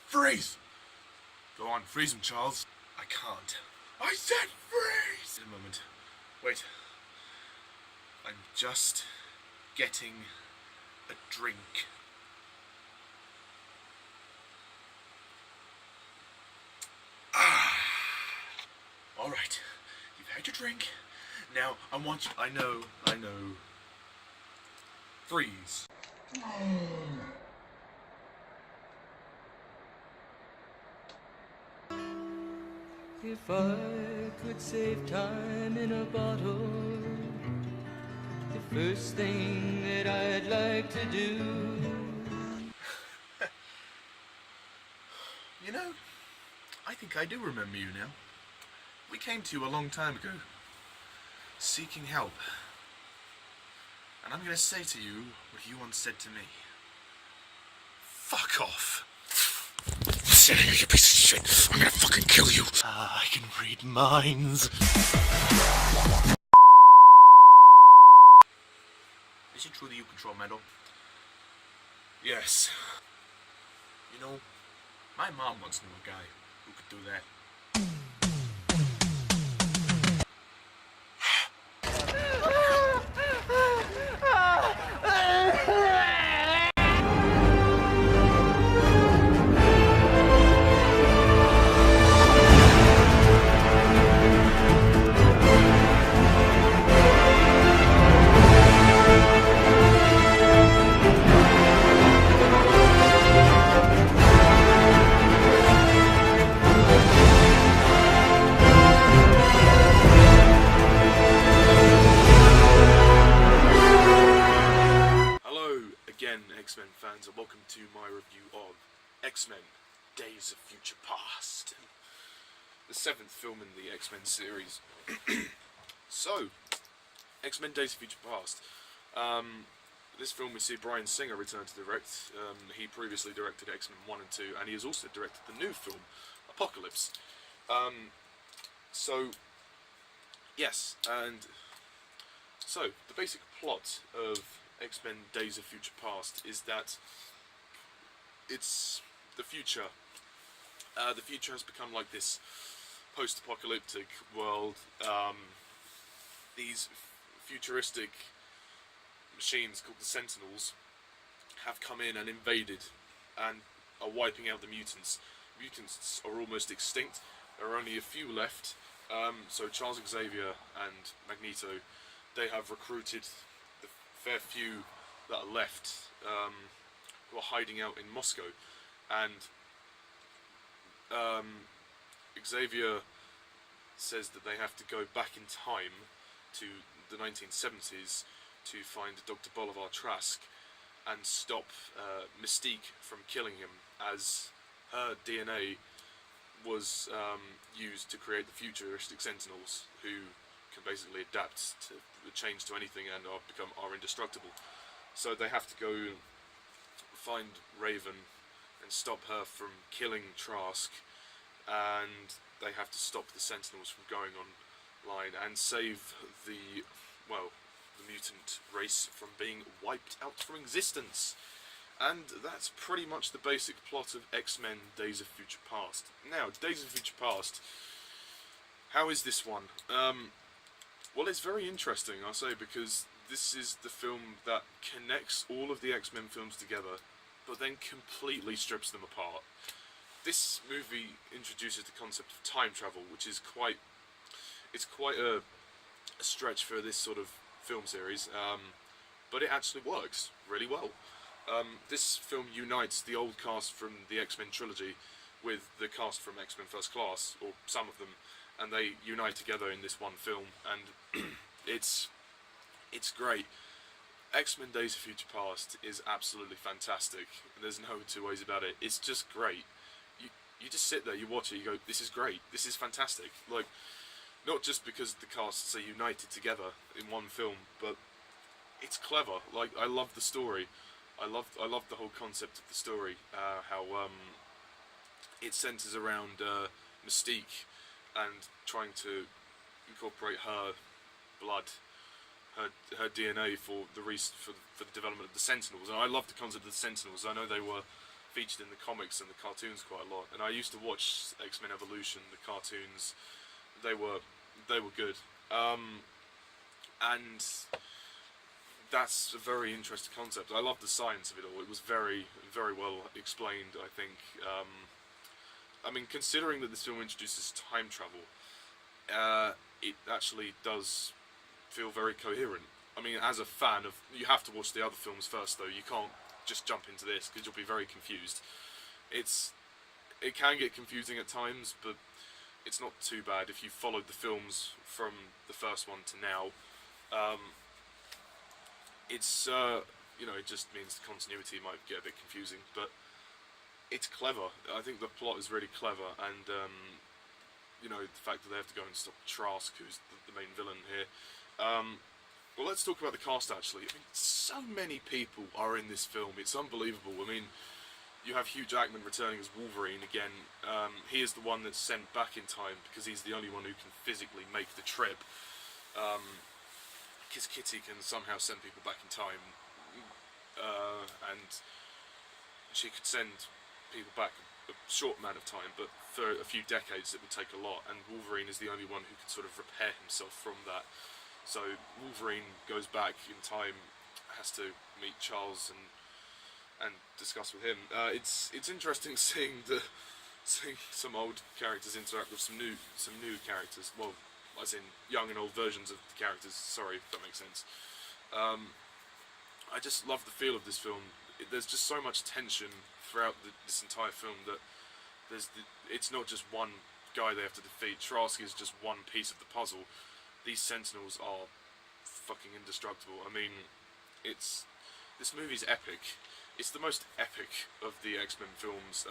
Freeze! Go on, freeze him, Charles. I can't. I said freeze! In a moment. Wait. I'm just getting a drink. Alright. You've had your drink. Now, I want you... I know. Freeze. If I could save time in a bottle, the first thing that I'd like to do. You know, I think I do remember you now. We came to you a long time ago, seeking help. And I'm gonna say to you what you once said to me. Fuck off! Sit here, you piece of shit! I'm gonna fucking kill you! I can read minds. Is it true that you control metal? Yes. You know, my mom once knew a guy who could do that. X-Men fans, and welcome to my review of X-Men Days of Future Past, the 7th film in the X-Men series. So, X-Men Days of Future Past. This film we see Bryan Singer return to direct. He previously directed X-Men 1 and 2, and he has also directed the new film, Apocalypse. Yes, and so, the basic plot of X-Men Days of Future Past is that it's the future. The future has become like this post-apocalyptic world. These futuristic machines called the Sentinels have come in and invaded and are wiping out the mutants. Mutants are almost extinct. There are only a few left. So Charles Xavier and Magneto, they have recruited the fair few that are left, who are hiding out in Moscow, and Xavier says that they have to go back in time to the 1970s to find Dr. Bolivar Trask and stop Mystique from killing him, as her DNA was used to create the futuristic Sentinels, who can basically adapt to change to anything and are indestructible. So they have to go find Raven and stop her from killing Trask, and they have to stop the Sentinels from going online and save the mutant race from being wiped out from existence. And that's pretty much the basic plot of X-Men Days of Future Past. Now, Days of Future Past, how is this one? Well, it's very interesting, I'll say, because this is the film that connects all of the X-Men films together, but then completely strips them apart. This movie introduces the concept of time travel, which is quite a stretch for this sort of film series, but it actually works really well. This film unites the old cast from the X-Men trilogy with the cast from X-Men First Class, or some of them, and they unite together in this one film, and it's great. X-Men Days of Future Past is absolutely fantastic. There's no two ways about it. It's just great. You just sit there, you watch it, you go, this is great, this is fantastic. Like, not just because the casts are united together in one film, but it's clever. Like, I love the story. I love the whole concept of the story. How it centers around Mystique and trying to incorporate her blood, her DNA for the development of the Sentinels. And I love the concept of the Sentinels. I know they were featured in the comics and the cartoons quite a lot. And I used to watch X-Men Evolution, the cartoons. They were good. And that's a very interesting concept. I love the science of it all. It was very, very well explained, I think. I mean, considering that this film introduces time travel, it actually does feel very coherent. I mean, as a fan of, you have to watch the other films first, though. You can't just jump into this because you'll be very confused. It can get confusing at times, but it's not too bad if you followed the films from the first one to now. It's you know, it just means the continuity might get a bit confusing, but it's clever. I think the plot is really clever, and you know, the fact that they have to go and stop Trask, who's the main villain here. Well, let's talk about the cast, actually. I mean, so many people are in this film. It's unbelievable. I mean, you have Hugh Jackman returning as Wolverine again. He is the one that's sent back in time because he's the only one who can physically make the trip. Because Kitty can somehow send people back in time, and she could send people back a short amount of time, but for a few decades it would take a lot, and Wolverine is the only one who can sort of repair himself from that. So Wolverine goes back in time, has to meet Charles and discuss with him. It's interesting seeing some old characters interact with some new characters. Well, as in young and old versions of the characters. Sorry, if that makes sense. I just love the feel of this film. There's just so much tension throughout this entire film that it's not just one guy they have to defeat. Trask is just one piece of the puzzle. These Sentinels are fucking indestructible. I mean, this movie's epic. It's the most epic of the X-Men films.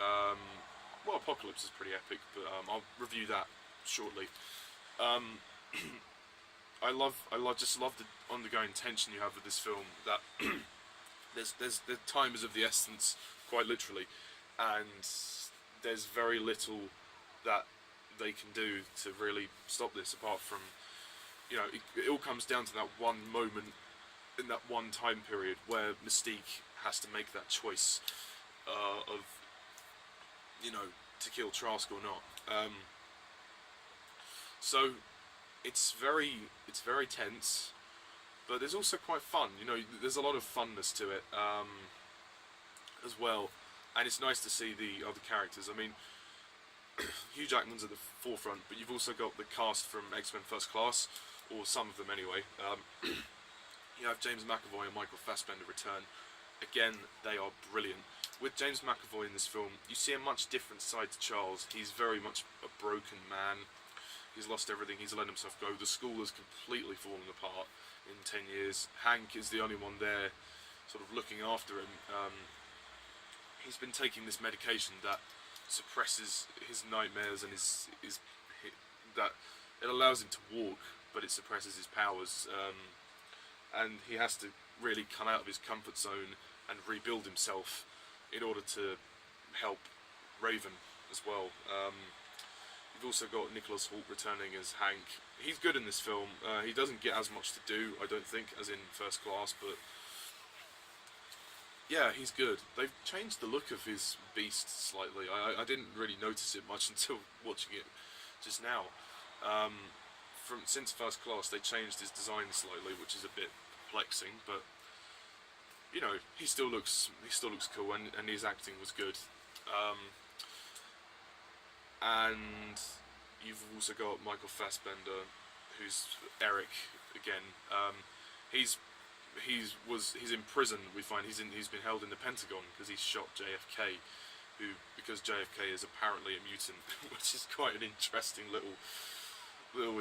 Well, Apocalypse is pretty epic, but I'll review that shortly. I just love the ongoing tension you have with this film. That the time is of the essence, quite literally, and there's very little that they can do to really stop this, apart from, you know, it all comes down to that one moment in that one time period where Mystique has to make that choice of, you know, to kill Trask or not. So it's very tense, but there's also quite fun. You know, there's a lot of funness to it as well, and it's nice to see the other characters. I mean, Hugh Jackman's at the forefront, but you've also got the cast from X-Men First Class, or some of them anyway. You have James McAvoy and Michael Fassbender return. Again, they are brilliant. With James McAvoy in this film, you see a much different side to Charles. He's very much a broken man. He's lost everything. He's let himself go. The school has completely fallen apart in 10 years. Hank is the only one there sort of looking after him. He's been taking this medication that suppresses his nightmares and that it allows him to walk, but it suppresses his powers. And he has to really come out of his comfort zone and rebuild himself in order to help Raven as well. You've also got Nicholas Hoult returning as Hank. He's good in this film. He doesn't get as much to do, I don't think, as in First Class, but yeah, he's good. They've changed the look of his beast slightly. I didn't really notice it much until watching it just now. Since First Class, they changed his design slightly, which is a bit perplexing, but you know, he still looks cool, and his acting was good. And you've also got Michael Fassbender, who's Eric again. He's in prison. We find he's been held in the Pentagon because he shot JFK, because JFK is apparently a mutant, which is quite an interesting little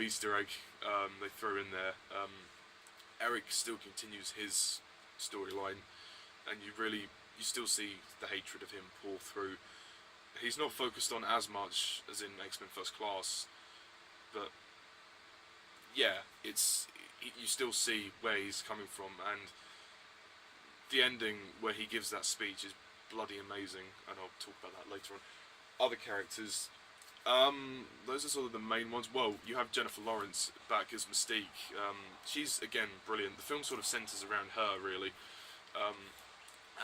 Easter egg they throw in there. Eric still continues his storyline, and you still see the hatred of him pour through. He's not focused on as much as in X-Men First Class, but yeah, you still see where he's coming from, and the ending where he gives that speech is bloody amazing, and I'll talk about that later on. Other characters, those are sort of the main ones. Well, you have Jennifer Lawrence back as Mystique. She's again brilliant. The film sort of centres around her really,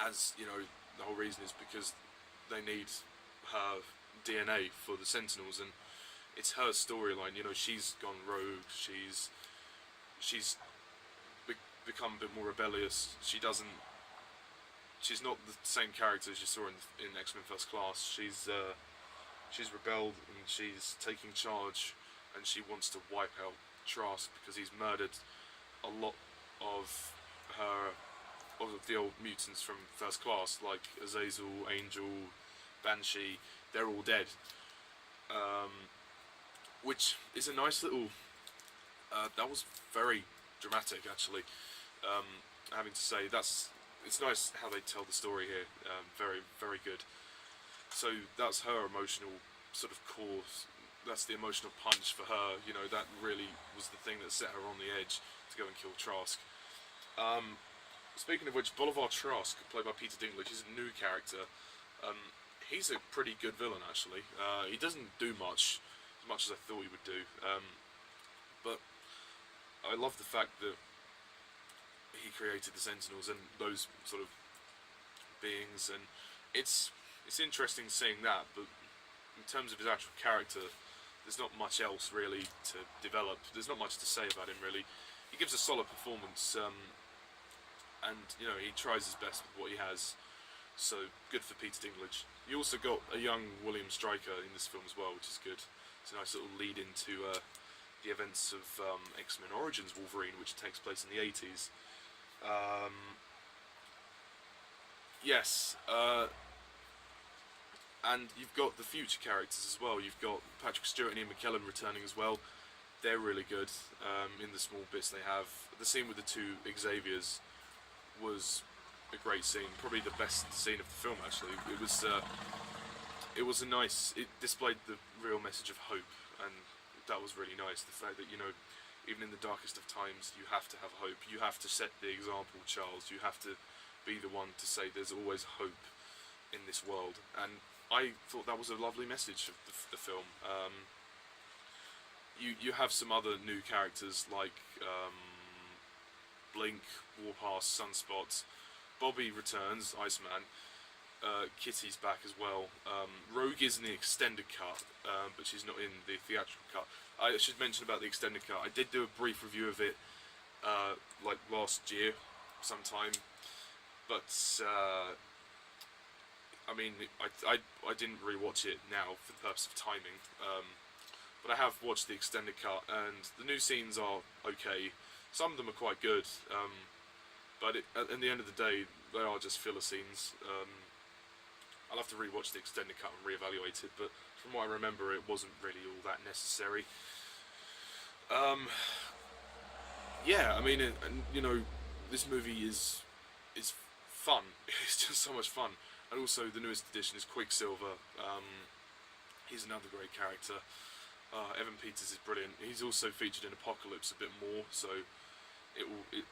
as you know, the whole reason is because they need her DNA for the Sentinels, and it's her storyline. You know, she's gone rogue. She's become a bit more rebellious. She's not the same character as you saw in X-Men First Class. She's rebelled, and she's taking charge, and she wants to wipe out Trask because he's murdered a lot of the old mutants from First Class, like Azazel, Angel, Banshee. They're all dead, which is a nice little. That was very dramatic, actually. Having to say, it's nice how they tell the story here. Very, very good. So that's her emotional sort of core. That's the emotional punch for her. You know, that really was the thing that set her on the edge to go and kill Trask. Speaking of which, Bolivar Trask, played by Peter Dinklage, is a new character. He's a pretty good villain, actually. He doesn't do much as I thought he would do. But I love the fact that he created the Sentinels and those sort of beings, and it's interesting seeing that. But in terms of his actual character, there's not much else really to develop. There's not much to say about him, really. He gives a solid performance, and you know, he tries his best with what he has. So good for Peter Dinklage. You also got a young William Stryker in this film as well, which is good. It's a nice little lead into the events of X-Men Origins Wolverine, which takes place in the 80s. Yes, and you've got the future characters as well. You've got Patrick Stewart and Ian McKellan returning as well. They're really good in the small bits they have. The scene with the two Xaviers was a great scene, probably the best scene of the film, actually. It was a nice. It displayed the real message of hope, and that was really nice. The fact that, you know, even in the darkest of times, you have to have hope. You have to set the example, Charles. You have to be the one to say there's always hope in this world. And I thought that was a lovely message of the film. You have some other new characters like Blink, Warpath, Sunspot. Bobby returns, Iceman. Kitty's back as well. Rogue is in the extended cut, but she's not in the theatrical cut. I should mention about the extended cut. I did do a brief review of it, like last year, sometime. But I mean, I didn't rewatch it now for the purpose of timing. But I have watched the extended cut, and the new scenes are okay. Some of them are quite good. But at the end of the day, they are just filler scenes. I'll have to rewatch the extended cut and reevaluate it, but from what I remember, it wasn't really all that necessary. Yeah, I mean, and you know, this movie is fun. It's just so much fun. And also, the newest edition is Quicksilver. He's another great character. Evan Peters is brilliant. He's also featured in Apocalypse a bit more, so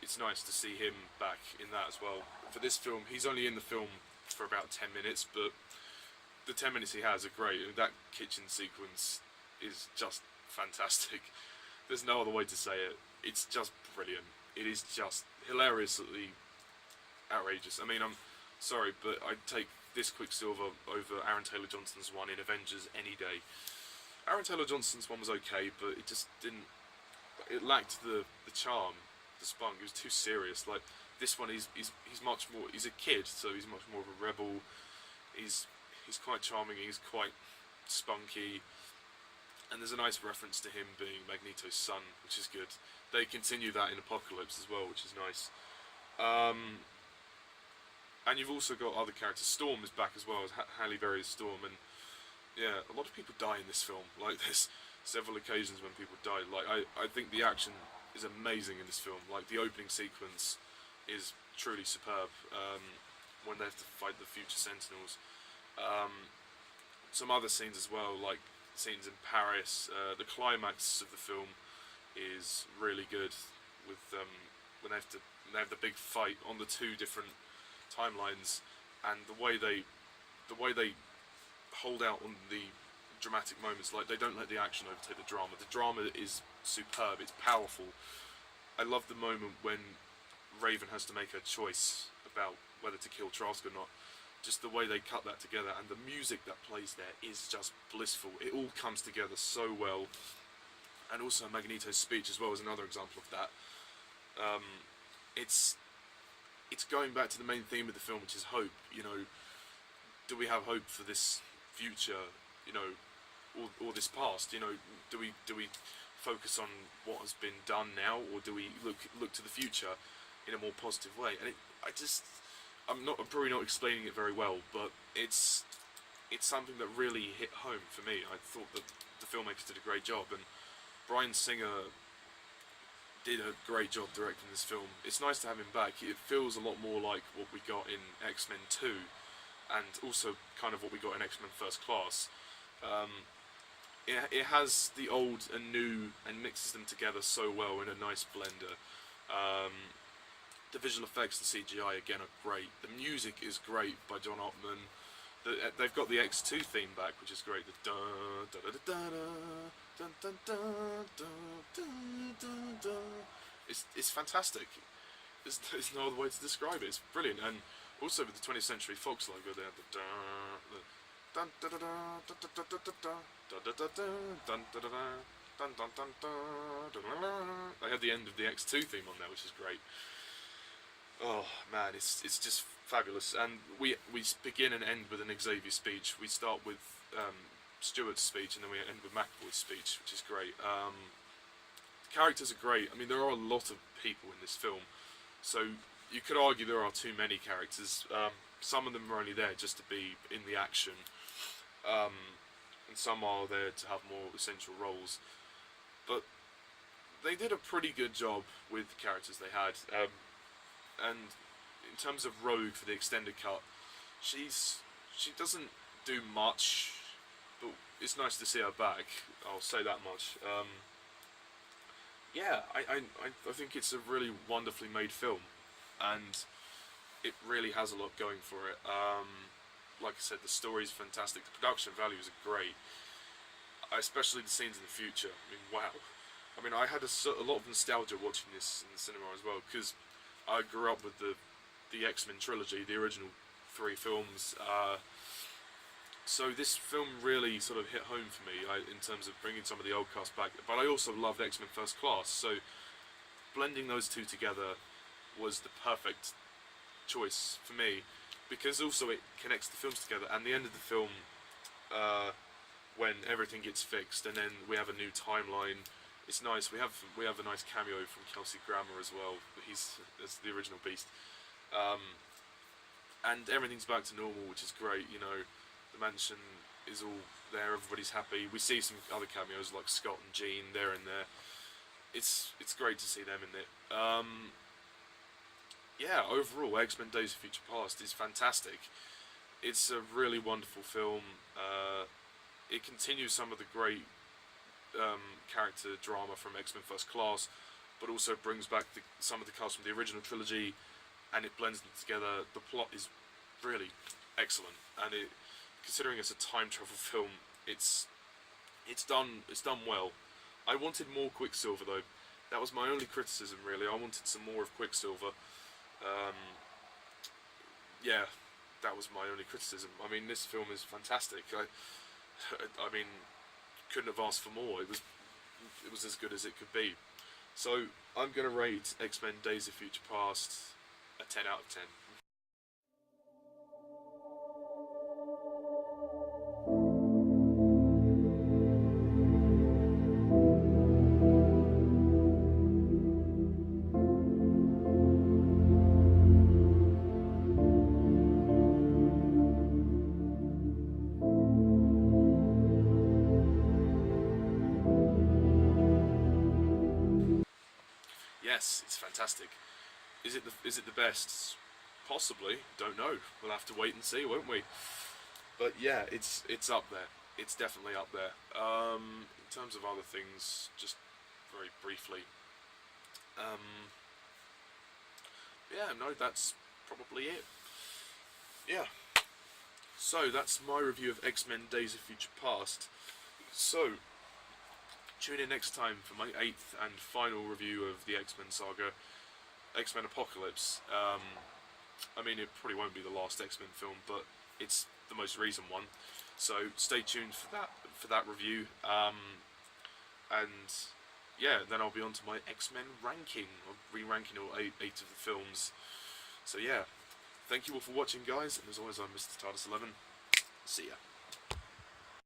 it's nice to see him back in that as well. For this film, he's only in the film for about 10 minutes, but the 10 minutes he has are great. That kitchen sequence is just fantastic. There's no other way to say it. It's just brilliant. It is just hilariously outrageous. I mean, I'm sorry, but I'd take this Quicksilver over Aaron Taylor Johnson's one in Avengers any day. Aaron Taylor Johnson's one was okay, but it just didn't. It lacked the charm, the spunk. It was too serious. Like this one, he's much more. He's a kid, so he's much more of a rebel. He's quite charming. He's quite spunky, and there's a nice reference to him being Magneto's son, which is good. They continue that in Apocalypse as well, which is nice. And you've also got other characters. Storm is back as well as Halle Berry's Storm, and yeah, a lot of people die in this film. Like there's several occasions when people died. Like I think the action is amazing in this film. Like the opening sequence is truly superb when they have to fight the future Sentinels. Some other scenes as well, like scenes in Paris. The climax of the film is really good with when they have the big fight on the two different timelines, and the way they hold out on the dramatic moments. Like they don't let the action overtake the drama. The drama is superb. It's powerful. I love the moment when Raven has to make her choice about whether to kill Trask or not, just the way they cut that together, and the music that plays there is just blissful. It all comes together so well. And also Magneto's speech as well is another example of that. It's going back to the main theme of the film, which is hope. You know, do we have hope for this future? You know, or this past? You know, do we focus on what has been done now, or do we look to the future in a more positive way? And I'm probably not explaining it very well, but it's something that really hit home for me. I thought that the filmmakers did a great job, and Bryan Singer did a great job directing this film. It's nice to have him back. It feels a lot more like what we got in X-Men 2, and also kind of what we got in X-Men First Class. It has the old and new and mixes them together so well in a nice blender. The visual effects and CGI again are great. The music is great by John Ottman. They've got the X2 theme back, which is great. The dun dun dun dun dun dun dun dun dun dun. It's fantastic. There's no other way to describe it. It's brilliant. And also with the 20th Century Fox logo there, the dun dun dun dun dun dun dun dun dun dun. They had the end of the X2 theme on there, which is great. Oh man, it's just fabulous. And we begin and end with an Xavier speech. We start with Stewart's speech, and then we end with McAvoy's speech, which is great. The characters are great. I mean, there are a lot of people in this film, so you could argue there are too many characters. Some of them are only there just to be in the action, and some are there to have more essential roles. But they did a pretty good job with the characters they had. And in terms of Rogue for the extended cut, she doesn't do much, but it's nice to see her back. I'll say that much. Yeah, I think it's a really wonderfully made film, and it really has a lot going for it. Like I said, the story's fantastic. The production values are great, especially the scenes in the future. I mean, wow. I mean, I had a lot of nostalgia watching this in the cinema as well, because I grew up with the X-Men trilogy, the original 3 films. So this film really sort of hit home for me in terms of bringing some of the old cast back. But I also loved X-Men First Class, so blending those two together was the perfect choice for me, because also it connects the films together. And the end of the film, when everything gets fixed and then we have a new timeline, it's nice. We have a nice cameo from Kelsey Grammer as well. That's the original Beast, and everything's back to normal, which is great. You know, the mansion is all there. Everybody's happy. We see some other cameos like Scott and Jean there and there. It's great to see them in it. Yeah, overall, X-Men Days of Future Past is fantastic. It's a really wonderful film. It continues some of the great character drama from X-Men First Class, but also brings back some of the cast from the original trilogy, and it blends them together. The plot is really excellent, and considering it's a time travel film, it's done well. I wanted more Quicksilver though. That was my only criticism really. I wanted some more of Quicksilver. Yeah, that was my only criticism. I mean, this film is fantastic. I mean, couldn't have asked for more. It was as good as it could be. So I'm going to rate X-Men Days of Future Past a 10 out of 10. Yes, it's fantastic. Is it the best? Possibly. Don't know. We'll have to wait and see, won't we? But yeah, it's up there. It's definitely up there. In terms of other things, just very briefly. Yeah, no, that's probably it. Yeah. So that's my review of X-Men Days of Future Past. So tune in next time for my 8th and final review of the X-Men saga, X-Men Apocalypse. I mean, it probably won't be the last X-Men film, but it's the most recent one. So stay tuned for that review. And yeah, then I'll be on to my X-Men ranking, or re-ranking all eight of the films. So yeah, thank you all for watching, guys, and as always, I'm Mr. TARDIS11. See ya.